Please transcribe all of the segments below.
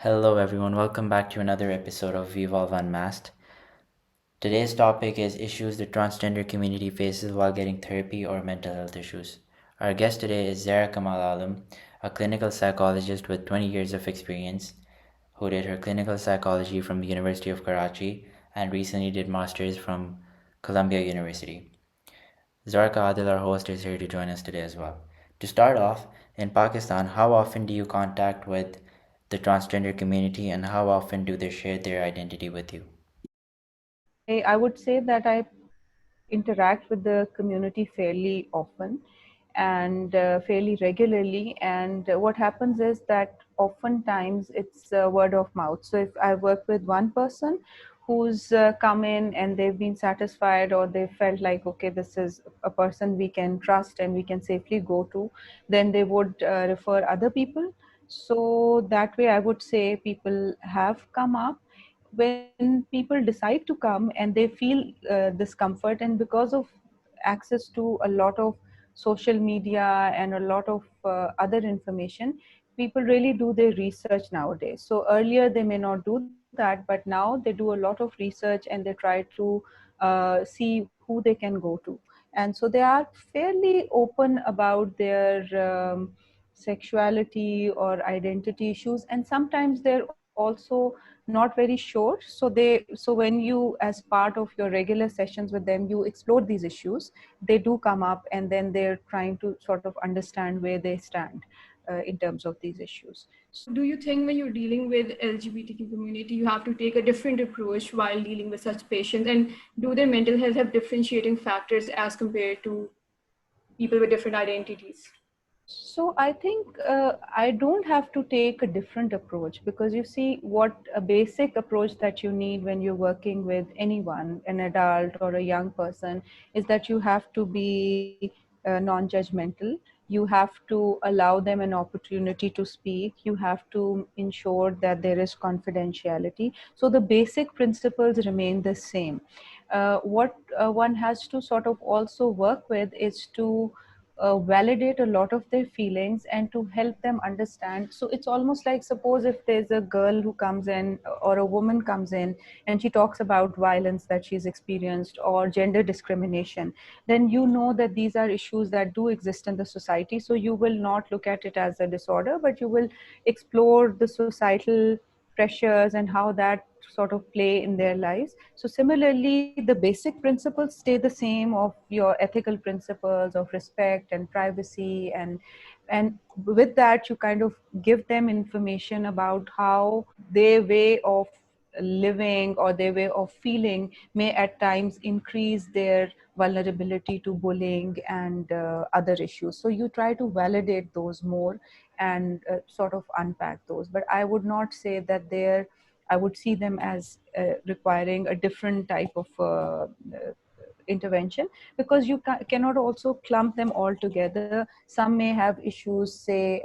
Hello, everyone. Welcome back to another episode of Evolve Unmasked. Today's topic is issues the transgender community faces while getting therapy or mental health issues. Our guest today is Zehra Kamal Alam, a clinical psychologist with 20 years of experience, who did her clinical psychology from the University of Karachi and recently did masters from Columbia University. Zarka Adil, our host, is here to join us today as well. To start off, in Pakistan, how often do you contact with the transgender community and how often do they share their identity with you? I would say that I interact with the community fairly often and fairly regularly. And what happens is that oftentimes it's word of mouth. So if I work with one person who's come in and they've been satisfied or they felt like, okay, this is a person we can trust and we can safely go to, then they would refer other people. So that way, I would say people have come up when people decide to come and they feel discomfort, and because of access to a lot of social media and a lot of other information, people really do their research nowadays. So earlier they may not do that, but now they do a lot of research and they try to see who they can go to. And so they are fairly open about their sexuality or identity issues, and sometimes they're also not very sure. So when you, as part of your regular sessions with them, you explore these issues, they do come up and then they're trying to sort of understand where they stand in terms of these issues. So do you think when you're dealing with LGBTQ community, you have to take a different approach while dealing with such patients? And do their mental health have differentiating factors as compared to people with different identities? So I think I don't have to take a different approach, because you see, what a basic approach that you need when you're working with anyone, an adult or a young person, is that you have to be non-judgmental. You have to allow them an opportunity to speak. You have to ensure that there is confidentiality. So the basic principles remain the same. What one has to sort of also work with is to validate a lot of their feelings and to help them understand. So it's almost like, suppose if there's a girl who comes in or a woman comes in and she talks about violence that she's experienced or gender discrimination, then you know that these are issues that do exist in the society. So you will not look at it as a disorder, but you will explore the societal pressures and how that sort of play in their lives. So similarly, the basic principles stay the same of your ethical principles of respect and privacy, and with that you kind of give them information about how their way of living or their way of feeling may at times increase their vulnerability to bullying and other issues. So you try to validate those more and sort of unpack those. But I would not say that I would see them as requiring a different type of intervention, because you cannot also clump them all together. Some may have issues, say,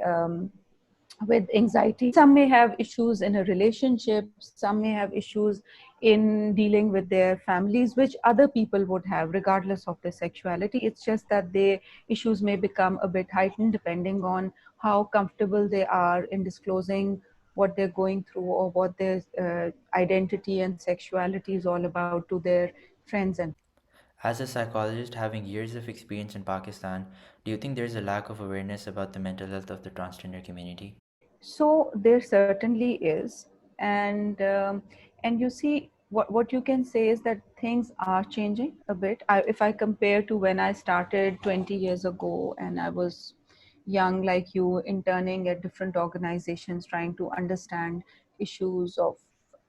with anxiety. Some may have issues in a relationship. Some may have issues in dealing with their families, which other people would have, regardless of their sexuality. It's just that the issues may become a bit heightened depending on how comfortable they are in disclosing what they're going through or what their identity and sexuality is all about to their friends and. As a psychologist having years of experience in Pakistan, do you think there's a lack of awareness about the mental health of the transgender community? So there certainly is, and you see, what you can say is that things are changing a bit. If I compare to when I started 20 years ago, and I was young like you, interning at different organizations, trying to understand issues of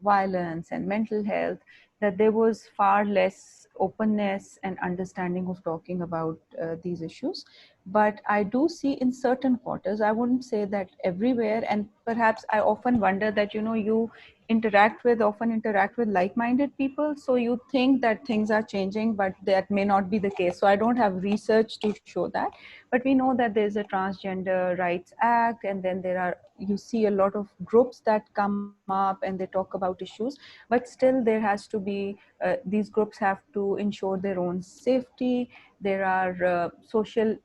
violence and mental health, that there was far less openness and understanding of talking about these issues. But I do see in certain quarters, I wouldn't say that everywhere, and perhaps I often wonder that, you often interact with like-minded people, so you think that things are changing, but that may not be the case. So I don't have research to show that, but we know that there's a Transgender Rights Act, and then you see a lot of groups that come up and they talk about issues, but still there has to be, these groups have to ensure their own safety. There are social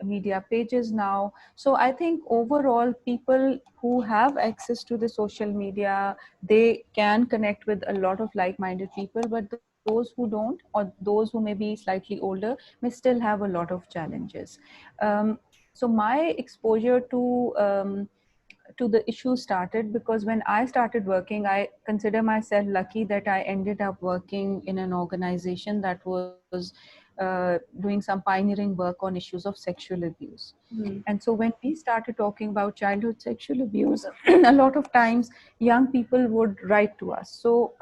media pages now. So I think overall, people who have access to the social media, they can connect with a lot of like-minded people, but those who don't, or those who may be slightly older, may still have a lot of challenges. um, so my exposure to the issue started because when I started working, I consider myself lucky that I ended up working in an organization that was doing some pioneering work on issues of sexual abuse. Mm. And so when we started talking about childhood sexual abuse, a lot of times young people would write to us. So,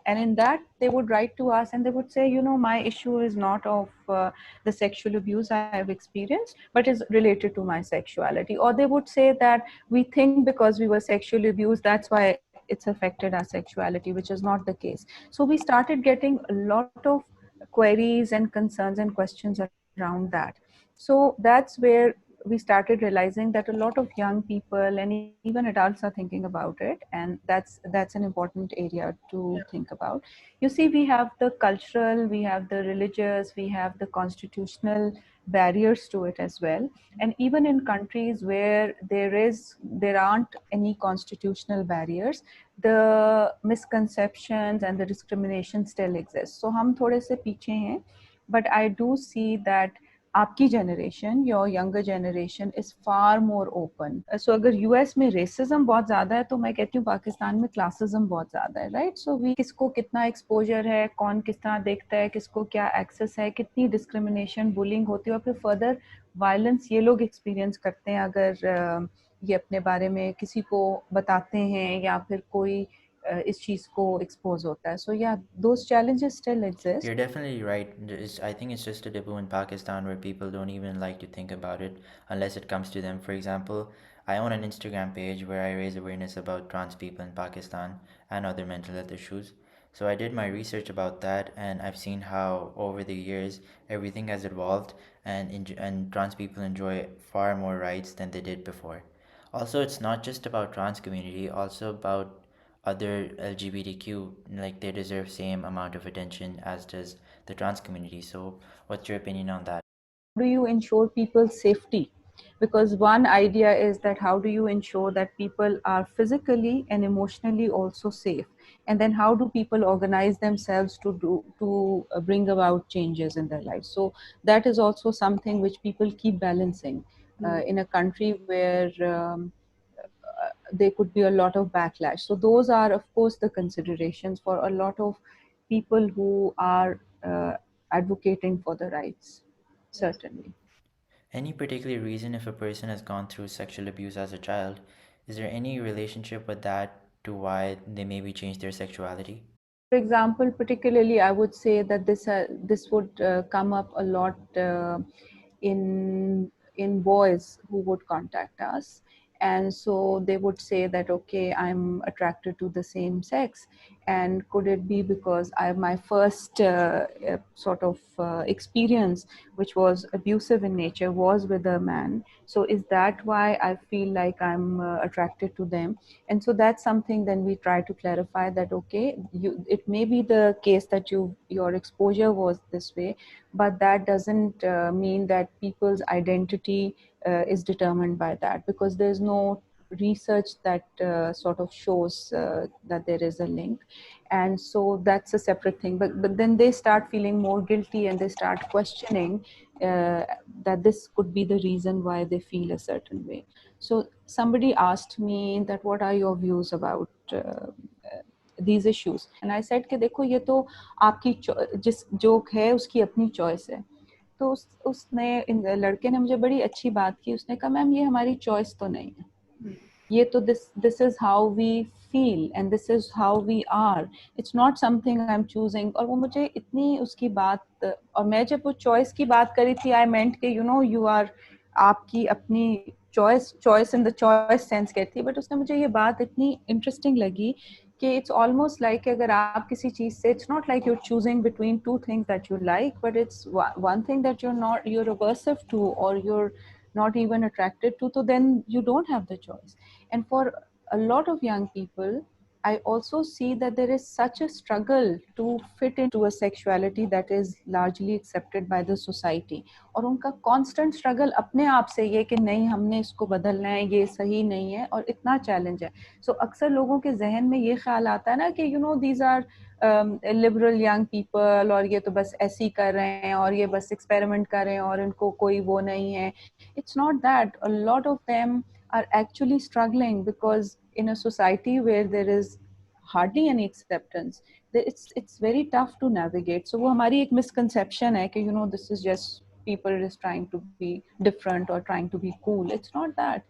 and in that, they would write to us and they would say, my issue is not of the sexual abuse I have experienced, but is related to my sexuality. Or they would say that we think because we were sexually abused, that's why it's affected our sexuality, which is not the case. So we started getting a lot of queries and concerns and questions around that. So that's where we started realizing that a lot of young people and even adults are thinking about it, and that's an important area to Yeah. think about. You see, we have the cultural, we have the religious, we have the constitutional barriers to it as well. And even in countries where there aren't any constitutional barriers, the misconceptions and the discrimination still exists. So हम थोड़े से पीछे हैं, but I do see that आपकी generation, your younger generation is far more open. So अगर US में racism बहुत ज्यादा है, तो मैं कहती हूँ पाकिस्तान में क्लासिज्म बहुत ज्यादा है, राइट? सो वी किसको कितना एक्सपोजर है, कौन किस तरह देखता है, किसको क्या एक्सेस है, कितनी डिस्क्रिमिनेशन, बुलिंग होती है, और फिर फर्दर वायलेंस ये लोग एक्सपीरियंस करते हैं अगर ये अपने बारे में किसी को बताते हैं या फिर कोई इस चीज़ को एक्सपोज होता है. सो या those challenges still You're exist. definitely right. I think it's just a taboo in Pakistan where people don't even like to think about it unless it comes to them. For example, I own an Instagram page where I raise awareness about trans people in Pakistan and other mental health issues. So I did my research about that, and I've seen how over the years everything has evolved, and trans people enjoy far more rights than they did before. Also, it's not just about trans community, also about other LGBTQ, like they deserve same amount of attention as does the trans community. So what's your opinion on that? How do you ensure people's safety? Because one idea is that how do you ensure that people are physically and emotionally also safe, and then how do people organize themselves to bring about changes in their lives? So that is also something which people keep balancing Mm. in a country where there could be a lot of backlash. So those are, of course, the considerations for a lot of people who are advocating for the rights. Certainly. Any particular reason if a person has gone through sexual abuse as a child, is there any relationship with that to why they maybe change their sexuality? For example, particularly, I would say that this would come up a lot in boys who would contact us, and so they would say that, okay, I'm attracted to the same sex, and could it be because I my first sort of experience, which was abusive in nature, was with a man? So is that why I feel like I'm attracted to them? And so that's something then we try to clarify that, okay, it may be the case that your exposure was this way, but that doesn't mean that people's identity is determined by that, because there's no research that sort of shows that there is a link. And so that's a separate thing, but then they start feeling more guilty and they start questioning uh, that this could be the reason why they feel a certain way. So somebody asked me that what are your views about these issues, and I said कि देखो, ये तो आपकी जिस जो है उसकी अपनी चॉइस है. तो उसने लड़के ने मुझे बड़ी अच्छी बात की. उसने कहा, मैम, ये हमारी चॉइस तो नहीं है, Mm. ये तो this is how we feel and this is how we are. It's not something I'm choosing. और वो मुझे इतनी उसकी बात, और मैं जब वो चॉइस की बात करी थी, I meant कि you are, आपकी अपनी choice in the choice sense कहती है, बट उसने मुझे ये बात इतनी इंटरेस्टिंग लगी कि इट्स ऑलमोस्ट लाइक अगर आप किसी चीज से, it's not like you're choosing between two things that you like, but it's one thing that you're aversive to, or you're not even attracted to, so then you don't have the choice. And for a lot of young people, I also see that there is such a struggle to fit into a sexuality that is largely accepted by the society. और उनका constant struggle अपने आप से ये कि नहीं हमने इसको बदलना है, ये सही नहीं है और इतना challenge है. So अक्सर लोगों के जहन में ये ख्याल आता है ना कि these are liberal young people और ये तो बस ऐसे ही कर रहे हैं और ये बस experiment कर रहे हैं और इनको कोई वो नहीं है. It's not that. A lot of them are actually struggling because in a society where there is hardly any acceptance, it's very tough to navigate. So वो हमारी एक misconception है कि this is just people is trying to be different or trying to be cool. It's not that.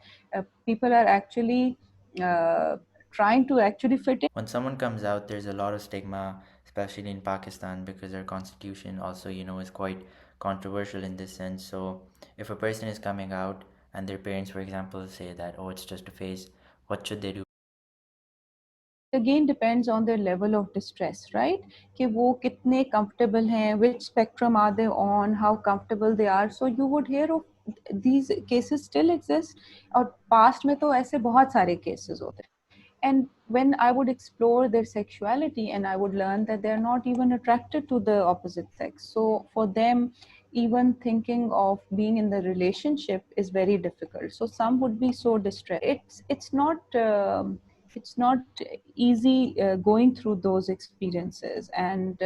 People are actually uh, trying to actually fit in. When someone comes out, there's a lot of stigma, especially in Pakistan, because our constitution also, is quite controversial in this sense. So, if a person is coming out and their parents, for example, say that, oh, it's just a phase, what should they do? It again depends on their level of distress, right? कि वो कितने comfortable हैं, which spectrum are they on, how comfortable they are. So you would hear of these cases still exist. और past में तो ऐसे बहुत सारे cases होते हैं. And when I would explore their sexuality and I would learn that they're not even attracted to the opposite sex. So for them, even thinking of being in the relationship is very difficult. So some would be so distressed. It's not easy going through those experiences, and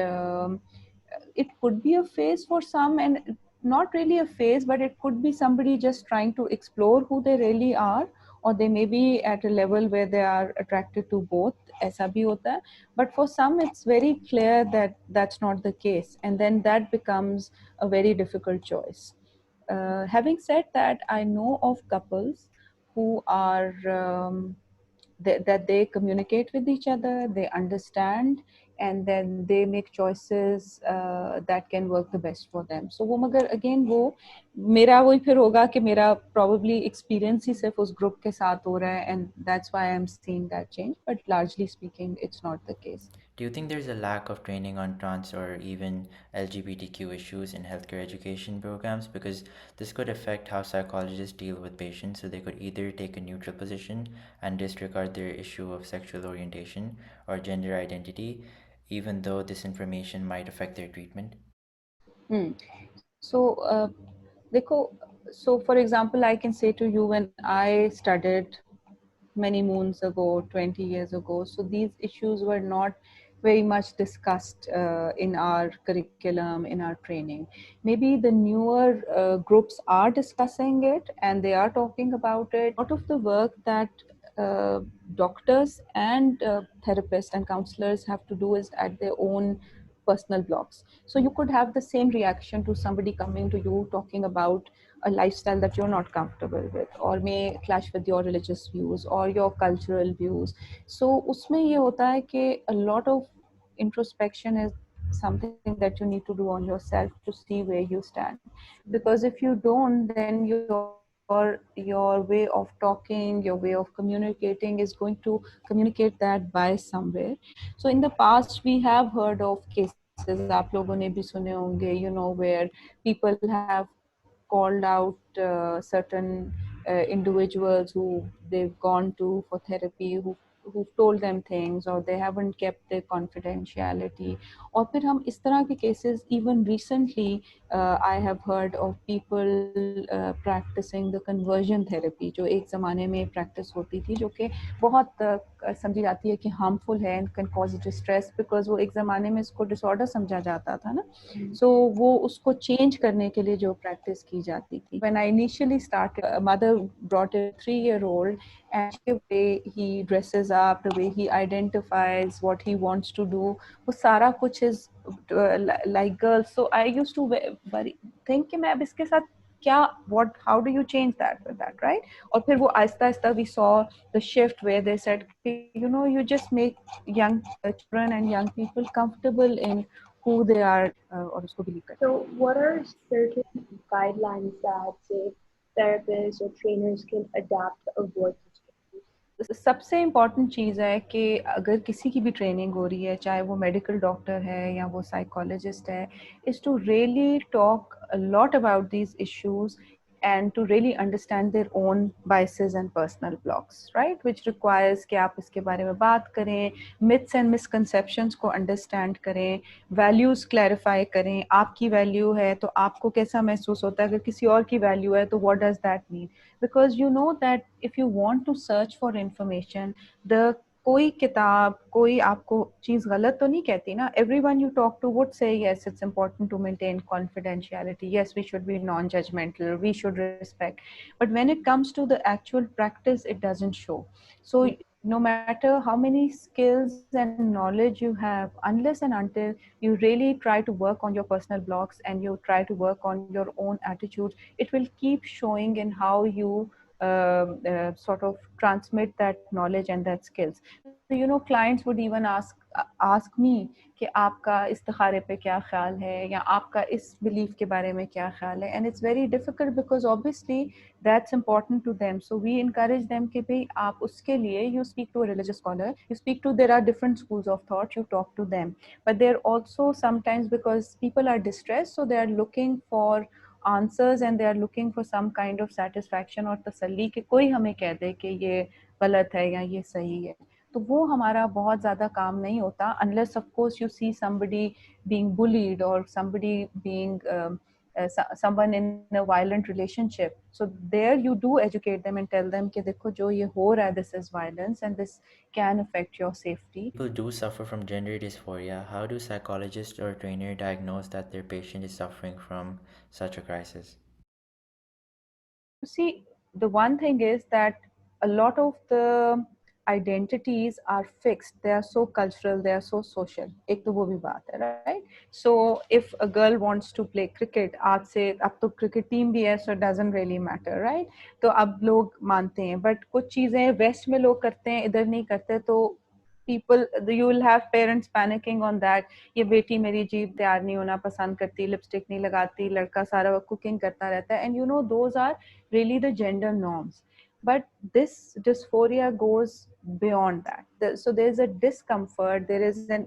it could be a phase for some, and not really a phase, but it could be somebody just trying to explore who they really are, or they may be at a level where they are attracted to both. ऐसा भी होता है. But for some it's very clear that that's not the case, and then that becomes a very difficult choice. Having said that, I know of couples who are that they communicate with each other, they understand, and then they make choices that can work the best for them. So वो मगर again वो मेरा वही फिर होगा कि मेरा probably experience ही सिर्फ उस group के साथ हो रहा है, and that's why I'm seeing that change. But largely speaking, it's not the case. Do you think there's a lack of training on trans or even LGBTQ issues in healthcare education programs? Because this could affect how psychologists deal with patients, so they could either take a neutral position and disregard their issue of sexual orientation or gender identity, even though this information might affect their treatment. Hmm. So देखो, so for example, I can say to you, when I studied many moons ago, 20 years ago. So these issues were not very much discussed in our curriculum, in our training. Maybe the newer groups are discussing it and they are talking about it. A lot of the work that uh, doctors and therapists and counselors have to do is at their own personal blocks. So you could have the same reaction to somebody coming to you talking about a lifestyle that you're not comfortable with, or may clash with your religious views or your cultural views. So उसमें ये होता है कि a lot of introspection is something that you need to do on yourself to see where you stand, because if you don't, then your way of talking, your way of communicating is going to communicate that bias somewhere. So in the past we have heard of cases, आप लोगों ने भी सुने होंगे, where people have called out certain individuals who they've gone to for therapy, who've told them things, or they haven't kept their confidentiality. और फिर हम इस तरह के cases, even recently I have heard of people practicing the conversion therapy, जो एक ज़माने में practice होती थी, जो कि बहुत समझी जाती है कि harmful है and can cause distress, because वो एक ज़माने में इसको disorder समझा जाता था ना. So वो उसको change करने के लिए जो practice की जाती थी. When I initially started, a mother brought a 3-year-old, and the way he dresses up, the way he identifies what he wants to do, वो सारा कुछ is like girls. So I used to think कि मैं अब इसके साथ क्या, what, how do you change that with that, right? और फिर वो Aahista Aahista we saw the shift where they said, you just make young children and young people comfortable in who they are, और उसको believe करते हैं. So, what are certain guidelines that, say, therapists or trainers can adapt to avoid such issues? सबसे important चीज़ है कि अगर किसी की भी ट्रेनिंग हो रही है, चाहे वो मेडिकल डॉक्टर है या वो साइकोलॉजिस्ट है, is to really talk a lot about these issues and to really understand their own biases and personal blocks, right? Which requires कि आप इसके बारे में बात करें, myths and misconceptions को understand करें, values clarify करें, आपकी value है तो आपको कैसा महसूस होता है, अगर किसी और की value है तो what does that mean? Because you know that if you want to search for information, the कोई किताब कोई आपको चीज़ गलत तो नहीं कहती ना. Everyone you talk to would say yes, it's important to maintain confidentiality, yes, we should be non-judgmental, we should respect, but when it comes to the actual practice it doesn't show. So no matter how many skills and knowledge you have, unless and until you really try to work on your personal blocks and you try to work on your own attitudes, it will keep showing in how you sort of transmit that knowledge and that skills. So you know, clients would even ask me कि आपका इस्तिखारे पे क्या ख्याल है या आपका इस belief के बारे में क्या ख्याल है, and it's very difficult because obviously that's important to them. So we encourage them कि भाई आप उसके लिए you speak to a religious scholar, you speak to, there are different schools of thought, you talk to them, but they're also sometimes, because people are distressed, so they are looking for answers and they are looking for some kind of satisfaction और तसल्ली कि कोई हमें कह दे कि ये गलत है या ये सही है. तो वो हमारा बहुत ज़्यादा काम नहीं होता unless of course you see somebody being bullied or somebody being someone in a violent relationship. So there you do educate them and tell them कि देखो जो ये हो रहा है, this is violence and this can affect your safety. People do suffer from gender dysphoria. How do psychologists or trainer diagnose that their patient is suffering from such a crisis? You see, the one thing is that a lot of the identities are fixed. They are so cultural, they are so social. एक तो वो भी बात है, right? So if a girl wants to play cricket, आज से अब तो cricket team भी है, so it doesn't really matter, right? तो अब लोग मानते हैं, but कुछ चीजें वेस्ट में लोग करते हैं, इधर नहीं करते, तो people, you will have parents panicking on that. ये बेटी मेरी जीभ तैयार नहीं होना पसंद करती, लिपस्टिक नहीं लगाती, लड़का सारा वक्त कुकिंग करता रहता है, and you know those are really the gender norms. But this dysphoria goes beyond that. So there's a discomfort, there is a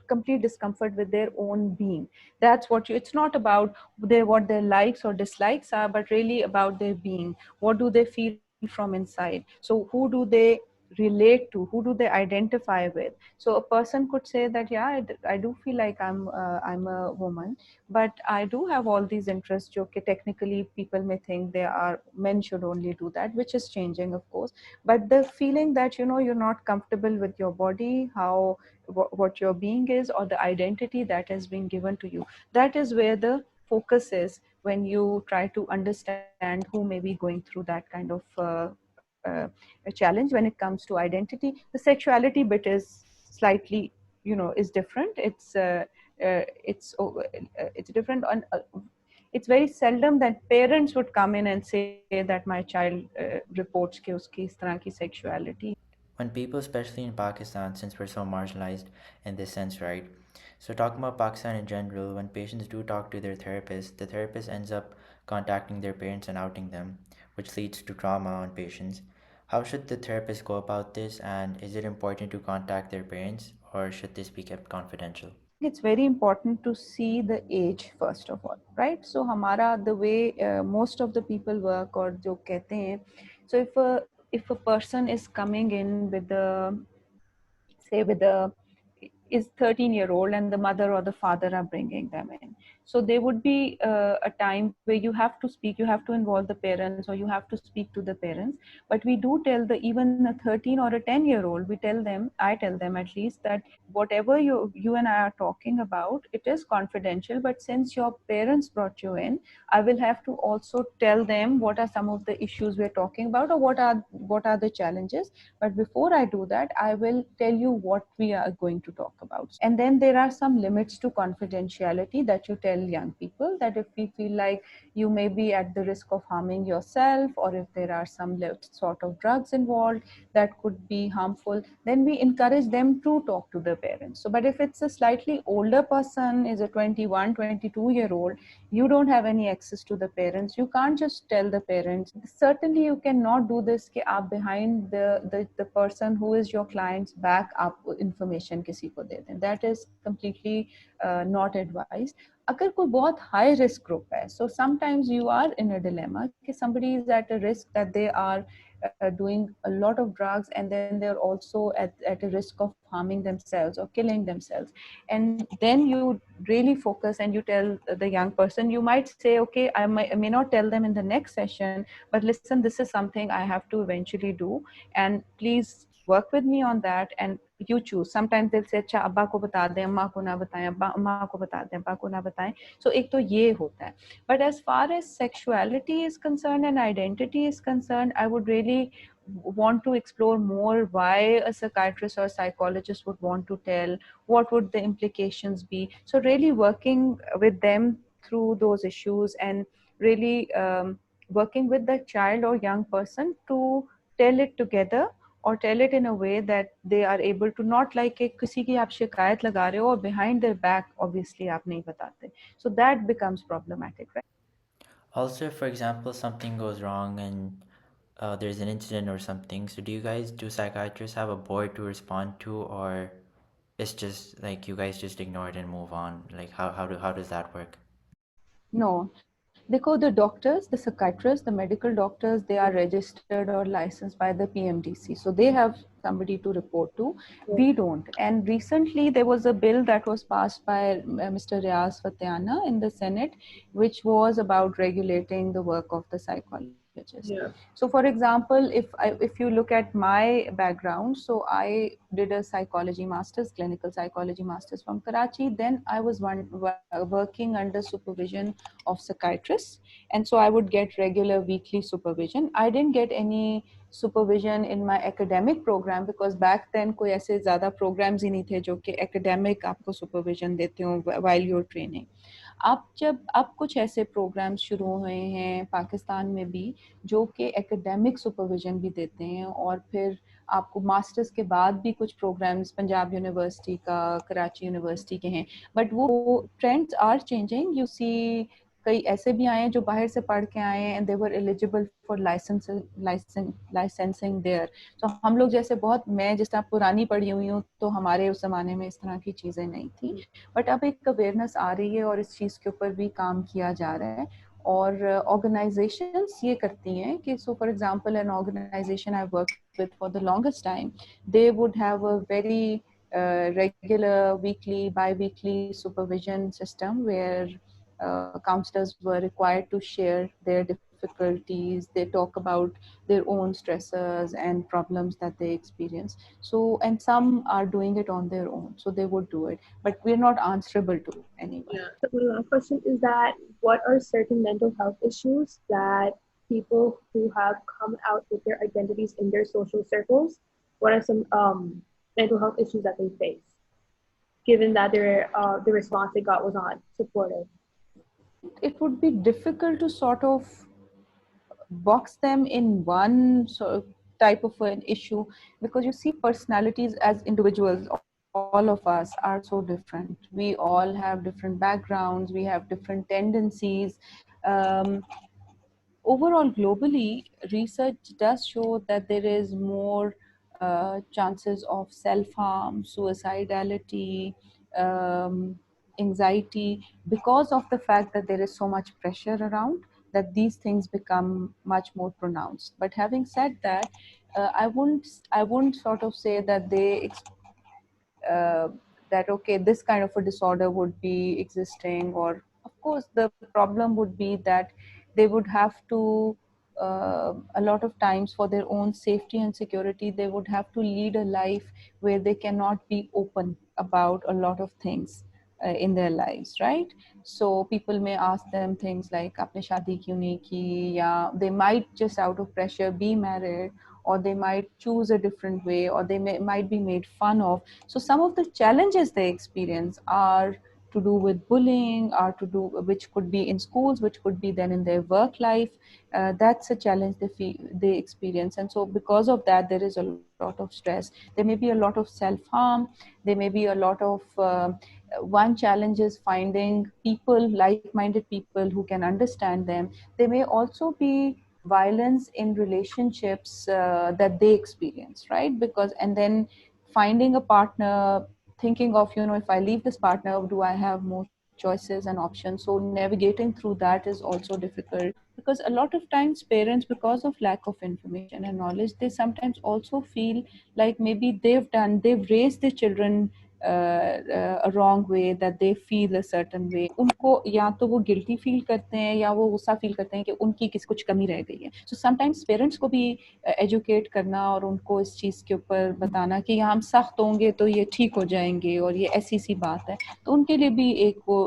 complete discomfort with their own being. That's what you, it's not about what their likes or dislikes are, but really about their being. What do they feel from inside? So who do they relate to, who do they identify with? So a person could say that yeah, I do feel like I'm a woman, but I do have all these interests okay, technically people may think they are, men should only do that, which is changing of course, but the feeling that you know you're not comfortable with your body, how what your being is, or the identity that has been given to you, that is where the focus is when you try to understand who may be going through that kind of a challenge. When it comes to identity, the sexuality bit is slightly, you know, is different. It's different on it's very seldom that parents would come in and say that my child reports कि उसकी इस तरह की sexuality. When people, especially in Pakistan, since we're so marginalized in this sense, right? So, talking about Pakistan in general, when patients do talk to their therapist, the therapist ends up contacting their parents and outing them, which leads to trauma on patients. How should the therapist go about this, and is it important to contact their parents, or should this be kept confidential? It's very important to see the age first of all, right? So हमारा the way most of the people work और जो कहते हैं, so if a person is coming in with the, say with a, is 13-year-old and the mother or the father are bringing them in, so there would be a time where you have to speak, you have to involve the parents or you have to speak to the parents. But we do tell the, even a 13 or a 10-year-old, we tell them, I tell them at least, that whatever you and I are talking about, it is confidential, but since your parents brought you in, I will have to also tell them what are some of the issues we're talking about, or what are the challenges. But before I do that, I will tell you what we are going to talk about. And then there are some limits to confidentiality that you tell young people, that if we feel like you may be at the risk of harming yourself, or if there are some sort of drugs involved that could be harmful, then we encourage them to talk to the parents. So, but if it's a slightly older person, is a 21, 22-year-old, you don't have any access to the parents, you can't just tell the parents. Certainly you cannot do this कि आप behind the person who is your client's back आप information किसी को दे दें, that is completely not advised. अगर कोई बहुत high risk group है, so sometimes you are in a dilemma कि somebody is at a risk that they are doing a lot of drugs, and then they're also at a risk of harming themselves or killing themselves. And then you really focus and you tell the young person, you might say, okay, I may not tell them in the next session, but listen, this is something I have to eventually do, and please work with me on that, and you choose. Sometimes they'll say, अच्छा अब्बा को बता दें, अम्मा को ना बताएं, अम्मा को बता दें, अब्बा को ना बताएं. So एक तो ये होता है. But as far as sexuality is concerned and identity is concerned, I would really want to explore more why a psychiatrist or psychologist would want to tell, what would the implications be. So really working with them through those issues, and really working with the child or young person to tell it together, or tell it in a way that they are able to, not like कि किसी की आप शिकायत लगा रहे हो और behind their back obviously आप नहीं बताते. So that becomes problematic, right? Also, if, for example, something goes wrong and there's an incident or something, so do psychiatrists have a board to respond to, or it's just like you guys just ignore it and move on? Like how does that work? No, because the doctors, the psychiatrists, the medical doctors, they are registered or licensed by the PMDC. So they have somebody to report to. Yeah. We don't. And recently there was a bill that was passed by Mr. Riaz Fatehana in the Senate, which was about regulating the work of the psychologist. Yeah. So for example, if you look at my background, so I did a psychology master's, clinical psychology master's from Karachi. Then I was working under supervision of psychiatrists, and so I would get regular weekly supervision. I didn't get any supervision in my academic program because back then कोई ऐसे ज़्यादा programs ही नहीं थे जो कि academic आपको supervision देते हो while you're training. अब कुछ ऐसे प्रोग्राम्स शुरू हुए हैं पाकिस्तान में भी जो कि एकेडमिक सुपरविजन भी देते हैं, और फिर आपको मास्टर्स के बाद भी कुछ प्रोग्राम्स पंजाब यूनिवर्सिटी का, कराची यूनिवर्सिटी के हैं. बट वो trends are changing. You see कई ऐसे भी आए हैं जो बाहर से पढ़ के आए हैं and they were eligible for licensing there. तो हम लोग जैसे बहुत, मैं जिस तरह पुरानी पढ़ी हुई हूँ तो हमारे उस ज़माने में इस तरह की चीज़ें नहीं थी. बट अब एक अवेयरनेस आ रही है और इस चीज़ के ऊपर भी काम किया जा रहा है. और ऑर्गेनाइजेशंस ये करती हैं कि so for example an organisation I work with for the longest time, they would have a very regular weekly bi-weekly supervision system where counselors were required to share their difficulties. They talk about their own stressors and problems that they experience. So, and some are doing it on their own, so they would do it, but we're not answerable to anyone. Yeah. So my last question is that what are certain mental health issues that people who have come out with their identities in their social circles, what are some mental health issues that they face, given that their the response they got was not supportive? It would be difficult to sort of box them in one sort of type of an issue, because you see personalities as individuals, all of us are so different. We all have different backgrounds, we have different tendencies. um, Overall globally, research does show that there is more chances of self-harm, suicidality, anxiety, because of the fact that there is so much pressure around, that these things become much more pronounced. But having said that, I wouldn't sort of say that uh, that okay, this kind of a disorder would be existing. Or of course the problem would be that they would have to a lot of times, for their own safety and security, they would have to lead a life where they cannot be open about a lot of things in their lives, right? So people may ask them things like आपने शादी क्यों नहीं की, या they might just out of pressure be married, or they might choose a different way, or might be made fun of. So some of the challenges they experience are to do with bullying, or to do, which could be in schools, which could be then in their work life. That's a challenge they experience, and so because of that, there is a lot of stress. There may be a lot of self-harm. There may be a lot of one challenge is finding people, like-minded people who can understand them. There may also be violence in relationships that they experience, right? Because, and then finding a partner thinking of, if I leave this partner, do I have more choices and options? So navigating through that is also difficult, because a lot of times parents, because of lack of information and knowledge, they sometimes also feel like maybe they've raised their children a wrong way, that they feel a certain way. उनको या तो वो guilty feel करते हैं, या वो गुस्सा feel करते हैं कि उनकी किसी कुछ कमी रह गई है. So sometimes parents को भी educate करना और उनको इस चीज़ के ऊपर बताना कि हम सख्त होंगे तो ये ठीक हो जाएंगे और ये ऐसी सी बात है, तो उनके लिए भी एक वो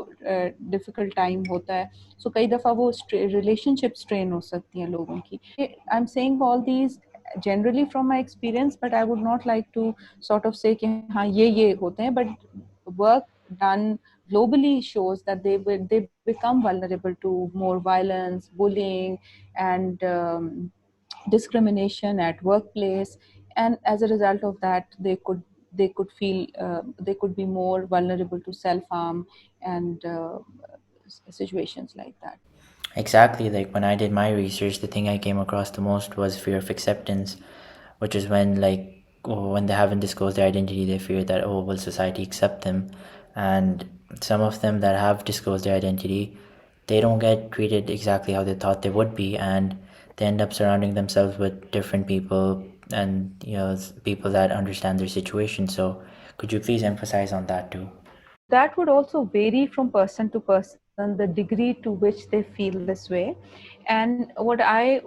difficult time होता है. So कई दफ़ा वो relationship strain हो सकती हैं लोगों की. I'm saying all these generally from my experience, but I would not like to sort of say कि हाँ ये होते हैं, but work done globally shows that they become vulnerable to more violence, bullying, and discrimination at workplace, and as a result of that, they could feel they could be more vulnerable to self harm and situations like that. Exactly, like when I did my research, the thing I came across the most was fear of acceptance, which is when, like, when they haven't disclosed their identity, they fear that, oh, will society accept them? And some of them that have disclosed their identity, they don't get treated exactly how they thought they would be, and they end up surrounding themselves with different people, and people that understand their situation. So could you please emphasize on that too? That would also vary from person to person, the degree to which they feel this way. And what I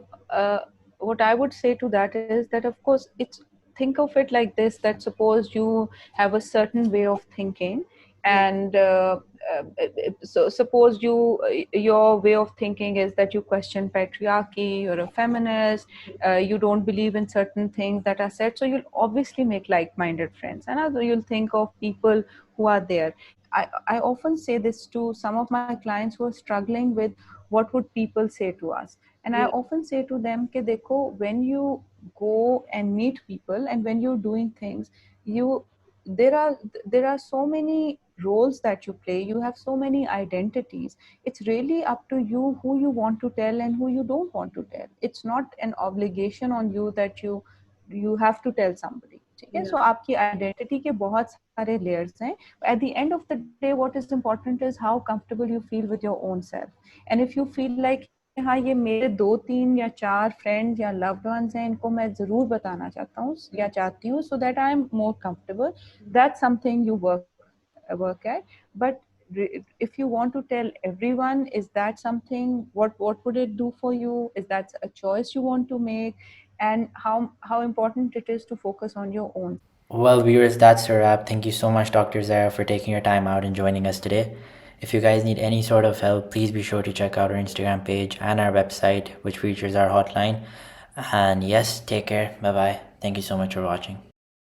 would say to that is that, of course, it's, think of it like this, that suppose you have a certain way of thinking, Yeah. and so suppose your way of thinking is that you question patriarchy, you're a feminist, you don't believe in certain things that are said, so you'll obviously make like-minded friends, and also you'll think of people who are there. I often say this to some of my clients who are struggling with what would people say to us. And I Yeah. often say to them, कि देखो, when you go and meet people and when you're doing things, you there are there are so many roles that you play, you have so many identities. It's really up to you who you want to tell and who you don't want to tell. It's not an obligation on you that you have to tell somebody. ठीक है, Yeah. so आपकी identity के बहुत सारे layers हैं. At the end of the day, what is important is how comfortable you feel with your own self. And if you feel like कि हाँ, ये मेरे 2 3 या 4 friends या loved ones हैं, इनको मैं जरूर बताना चाहता हूँ या चाहती हूँ, so that I am more comfortable, that's something you work at. But if you want to tell everyone, is that something, what would it do for you? Is that a choice you want to make? And how important it is to focus on your own. Well, viewers, that's a wrap. Thank you so much, Dr. Zehra, for taking your time out and joining us today. If you guys need any sort of help, please be sure to check out our Instagram page and our website, which features our hotline. And yes, take care. Bye bye. Thank you so much for watching.